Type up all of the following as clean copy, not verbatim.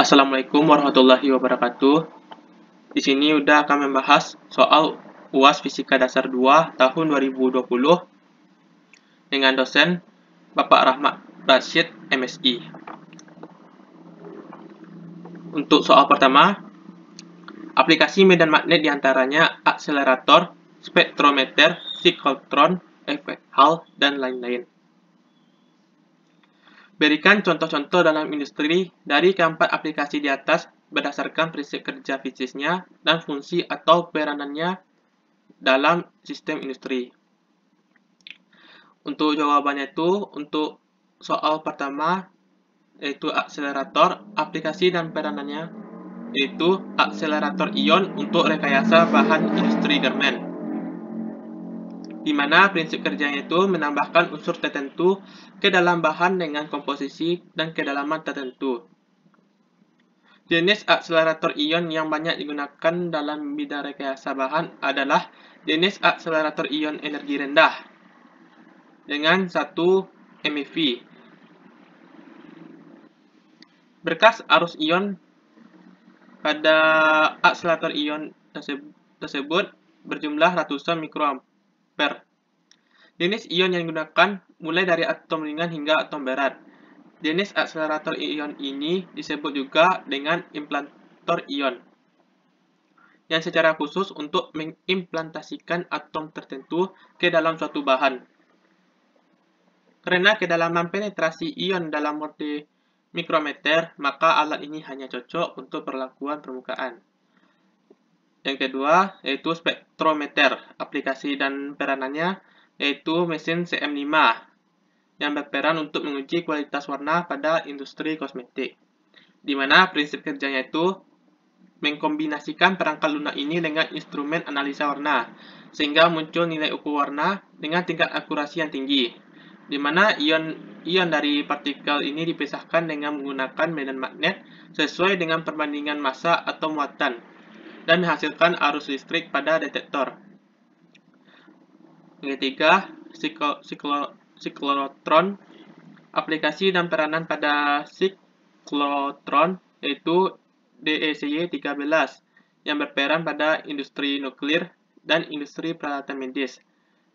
Assalamualaikum warahmatullahi wabarakatuh. Di sini udah akan membahas soal UAS Fisika Dasar 2 tahun 2020 dengan dosen Bapak Rahmat Rashid, MSI. Untuk soal pertama, aplikasi medan magnet diantaranya akselerator, spektrometer, siklotron, efek Hall, dan lain-lain. Berikan contoh-contoh dalam industri dari keempat aplikasi di atas berdasarkan prinsip kerja fisiknya dan fungsi atau peranannya dalam sistem industri. Untuk jawabannya itu, untuk soal pertama, yaitu akselerator, aplikasi dan peranannya, yaitu akselerator ion untuk rekayasa bahan industri garmen, di mana prinsip kerjanya itu menambahkan unsur tertentu ke dalam bahan dengan komposisi dan kedalaman tertentu. Jenis akselerator ion yang banyak digunakan dalam bidang rekayasa bahan adalah jenis akselerator ion energi rendah dengan 1 MeV. Berkas arus ion pada akselerator ion tersebut berjumlah ratusan mikroampere. Jenis ion yang digunakan mulai dari atom ringan hingga atom berat. Jenis akselerator ion ini disebut juga dengan implantor ion, yang secara khusus untuk mengimplantasikan atom tertentu ke dalam suatu bahan. Karena kedalaman penetrasi ion dalam mode mikrometer, maka alat ini hanya cocok untuk perlakuan permukaan. Yang kedua, yaitu spektrometer. Aplikasi dan peranannya yaitu mesin CM5 yang berperan untuk menguji kualitas warna pada industri kosmetik, di mana prinsip kerjanya itu mengkombinasikan perangkat lunak ini dengan instrumen analisa warna, sehingga muncul nilai ukur warna dengan tingkat akurasi yang tinggi, di mana ion dari partikel ini dipisahkan dengan menggunakan medan magnet sesuai dengan perbandingan massa atau muatan, dan menghasilkan arus listrik pada detektor. Yang ketiga, siklotron. Aplikasi dan peranan pada siklotron yaitu DECY13 yang berperan pada industri nuklir dan industri peralatan medis,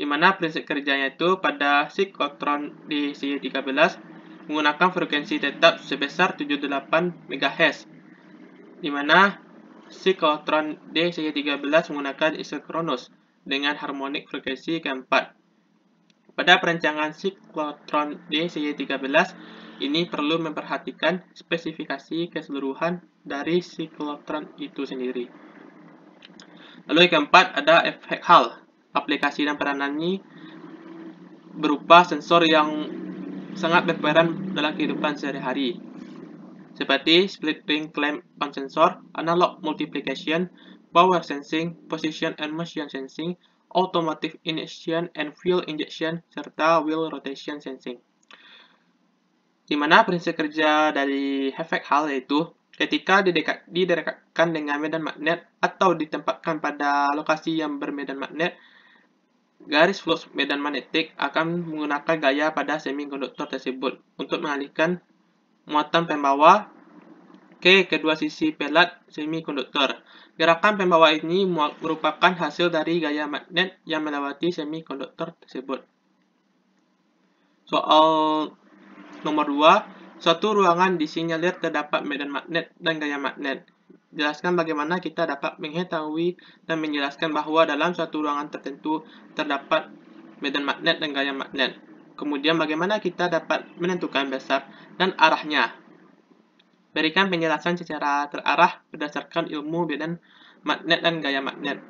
di mana prinsip kerjanya itu pada siklotron DECY13 menggunakan frekuensi tetap sebesar 78 MHz, di mana siklotron DECY13 menggunakan isochronous dengan harmonik frekuensi keempat. Pada perancangan siklotron DECY13 ini perlu memperhatikan spesifikasi keseluruhan dari siklotron itu sendiri. Lalu yang keempat ada efek Hall. Aplikasi dan peranannya berupa sensor yang sangat berperan dalam kehidupan sehari-hari, seperti split ring clamp on sensor, analog multiplication, power sensing, position and motion sensing, automotive ignition and fuel injection, serta wheel rotation sensing. Di mana prinsip kerja dari efek Hall yaitu ketika didekatkan dengan medan magnet atau ditempatkan pada lokasi yang bermedan magnet, garis flux medan magnetik akan menggunakan gaya pada semikonduktor tersebut untuk mengalihkan muatan pembawa ke kedua sisi pelat semikonduktor. Gerakan pembawa ini merupakan hasil dari gaya magnet yang melewati semikonduktor tersebut. Soal nomor 2, suatu ruangan disinyalir terdapat medan magnet dan gaya magnet. Jelaskan bagaimana kita dapat mengetahui dan menjelaskan bahwa dalam suatu ruangan tertentu terdapat medan magnet dan gaya magnet. Kemudian bagaimana kita dapat menentukan besar dan arahnya. Berikan penjelasan secara terarah berdasarkan ilmu medan magnet dan gaya magnet.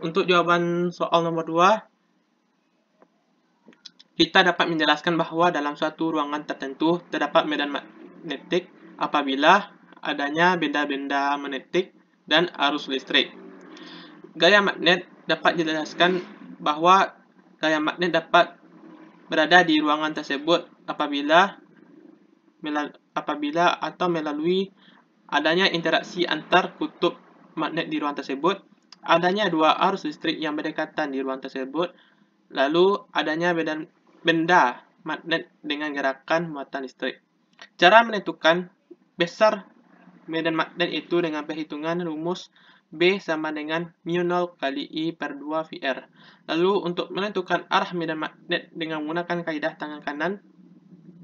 Untuk jawaban soal nomor 2, kita dapat menjelaskan bahwa dalam suatu ruangan tertentu terdapat medan magnetik apabila adanya benda-benda magnetik dan arus listrik. Gaya magnet dapat dijelaskan bahwa gaya magnet dapat berada di ruangan tersebut apabila atau melalui adanya interaksi antar kutub magnet di ruang tersebut, adanya dua arus listrik yang berdekatan di ruang tersebut, lalu adanya benda magnet dengan gerakan muatan listrik. Cara menentukan besar medan magnet itu dengan perhitungan rumus B sama dengan mu0 kali I per 2 VR. Lalu untuk menentukan arah medan magnet dengan menggunakan kaidah tangan kanan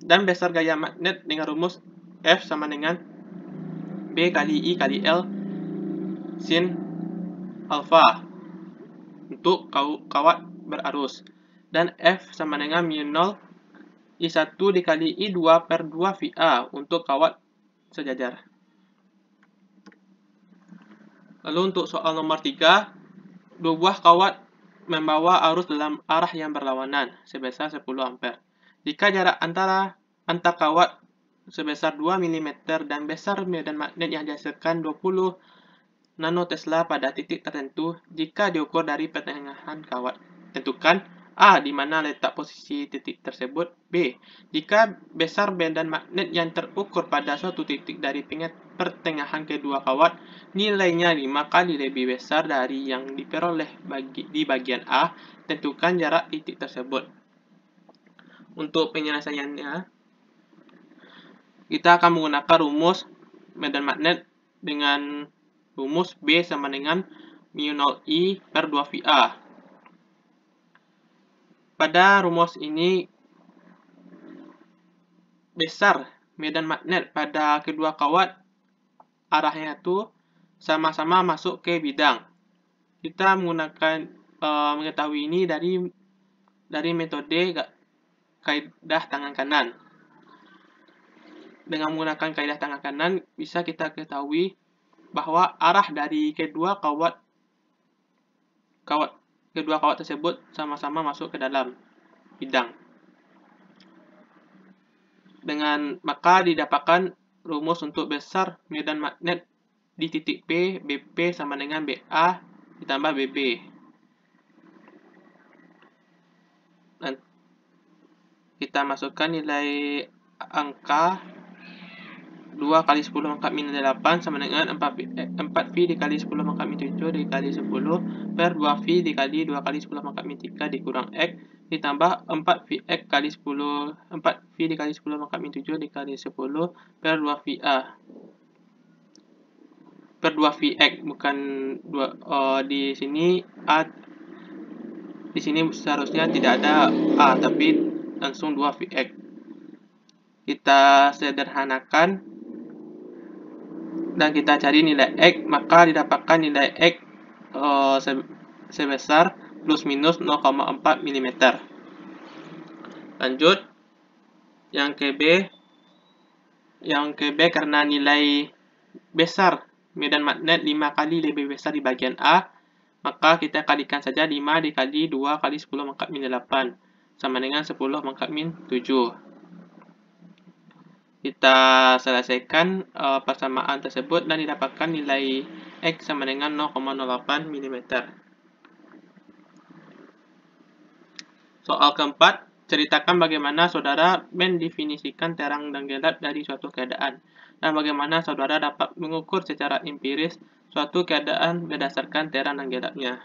dan besar gaya magnet dengan rumus F sama dengan B kali I kali L sin alfa untuk kawat berarus. Dan F sama dengan mu0 I1 dikali I2 per 2 VA untuk kawat sejajar. Lalu untuk soal nomor 3, dua buah kawat membawa arus dalam arah yang berlawanan sebesar 10 ampere. Jika jarak antar kawat sebesar 2 mm dan besar medan magnet yang dihasilkan 20 nanotesla pada titik tertentu jika diukur dari pertengahan kawat. Tentukan A. Di mana letak posisi titik tersebut. B. Jika besar medan magnet yang terukur pada suatu titik dari pertengahan kedua kawat nilainya 5 kali lebih besar dari yang diperoleh di bagian A, tentukan jarak titik tersebut. Untuk penyelesaiannya, kita akan menggunakan rumus medan magnet dengan rumus B sama dengan mu0 I per 2 VA. Pada rumus ini, besar medan magnet pada kedua kawat arahnya itu sama-sama masuk ke bidang. Kita mengetahui ini dari metode kaidah tangan kanan. Dengan menggunakan kaidah tangan kanan, bisa kita ketahui bahwa arah dari kedua kawat tersebut sama-sama masuk ke dalam bidang. Maka didapatkan rumus untuk besar medan magnet di titik P, BP sama dengan BA ditambah BB. Dan kita masukkan nilai angka 2 kali 10 pangkat min 8 sama dengan 4V dikali 10 pangkat min 7 dikali 10 per 2V dikali 2 kali 10 pangkat min 3 dikurang X ditambah 4VX kali 10 4V dikali 10 pangkat min 7 dikali 10 per 2VA per 2VX, bukan di sini A, di sini seharusnya tidak ada A tapi langsung 2VX. Kita sederhanakan dan kita cari nilai X, maka didapatkan nilai X sebesar plus minus 0,4 mm. Lanjut, yang ke B karena nilai besar medan magnet 5 kali lebih besar di bagian A, maka kita kalikan saja 5 dikali 2 kali 10 pangkat min 8 sama dengan 10 pangkat min 7. Kita selesaikan persamaan tersebut dan didapatkan nilai X sama dengan 0,08 mm. Soal keempat, ceritakan bagaimana saudara mendefinisikan terang dan gelap dari suatu keadaan, dan bagaimana saudara dapat mengukur secara empiris suatu keadaan berdasarkan terang dan gelapnya.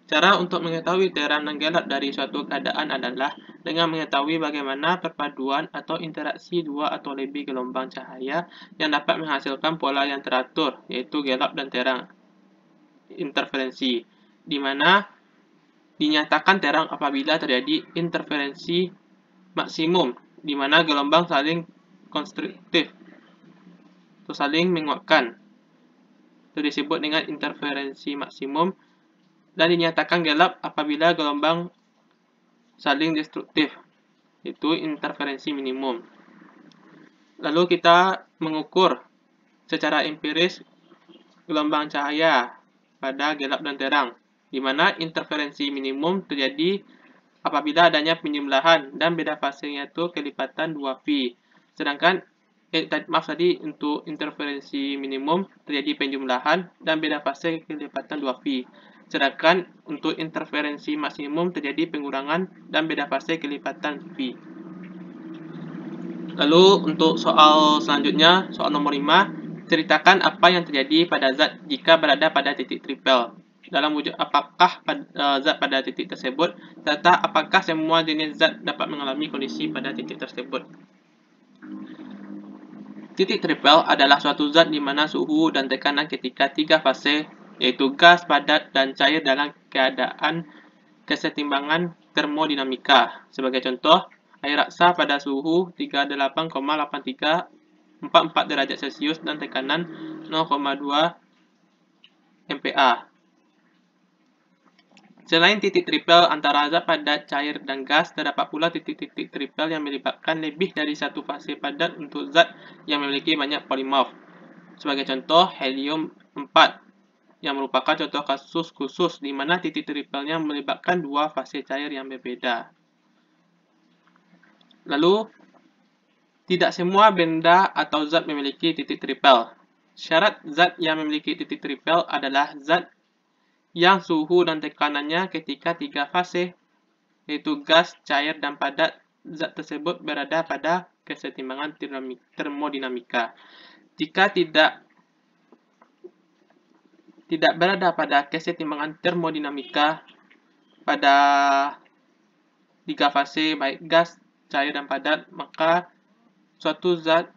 Cara untuk mengetahui terang dan gelap dari suatu keadaan adalah dengan mengetahui bagaimana perpaduan atau interaksi dua atau lebih gelombang cahaya yang dapat menghasilkan pola yang teratur, yaitu gelap dan terang. Interferensi, di mana dinyatakan terang apabila terjadi interferensi maksimum, di mana gelombang saling konstruktif atau saling menguatkan. Itu disebut dengan interferensi maksimum. Dan dinyatakan gelap apabila gelombang saling destruktif, itu interferensi minimum. Lalu kita mengukur secara empiris gelombang cahaya pada gelap dan terang, di mana interferensi minimum terjadi apabila adanya penjumlahan dan beda fasenya itu kelipatan 2V. Sedangkan untuk interferensi minimum terjadi penjumlahan dan beda fase kelipatan 2V. Sedangkan untuk interferensi maksimum terjadi pengurangan dan beda fase kelipatan V. Lalu untuk soal selanjutnya, soal nomor 5, ceritakan apa yang terjadi pada zat jika berada pada titik tripel. Dalam wujud apakah zat pada titik tersebut, serta apakah semua jenis zat dapat mengalami kondisi pada titik tersebut. Titik triple adalah suatu zat di mana suhu dan tekanan ketika tiga fase, yaitu gas, padat, dan cair dalam keadaan kesetimbangan termodinamika. Sebagai contoh, air raksa pada suhu 38,8344 derajat Celcius dan tekanan 0,2 MPa. Selain titik triple antara zat padat, cair, dan gas, terdapat pula titik-titik triple yang melibatkan lebih dari satu fase padat untuk zat yang memiliki banyak polimorf. Sebagai contoh, helium 4 yang merupakan contoh kasus khusus di mana titik triple-nya melibatkan dua fase cair yang berbeda. Lalu, tidak semua benda atau zat memiliki titik triple. Syarat zat yang memiliki titik triple adalah zat yang suhu dan tekanannya ketika tiga fase, yaitu gas, cair, dan padat, zat tersebut berada pada kesetimbangan termodinamika. Jika tidak berada pada kesetimbangan termodinamika pada tiga fase, baik gas, cair, dan padat, maka suatu zat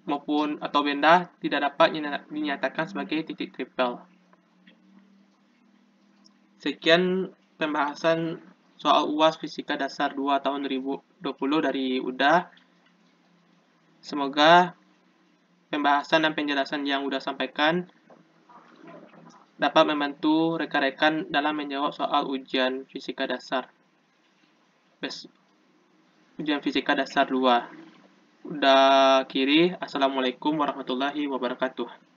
maupun atau benda tidak dapat dinyatakan sebagai titik triple. Sekian pembahasan soal UAS Fisika Dasar 2 tahun 2020 dari UDA. Semoga pembahasan dan penjelasan yang UDA sampaikan dapat membantu rekan-rekan dalam menjawab soal ujian Fisika Dasar. Ujian Fisika Dasar 2. UDA akhiri. Assalamualaikum warahmatullahi wabarakatuh.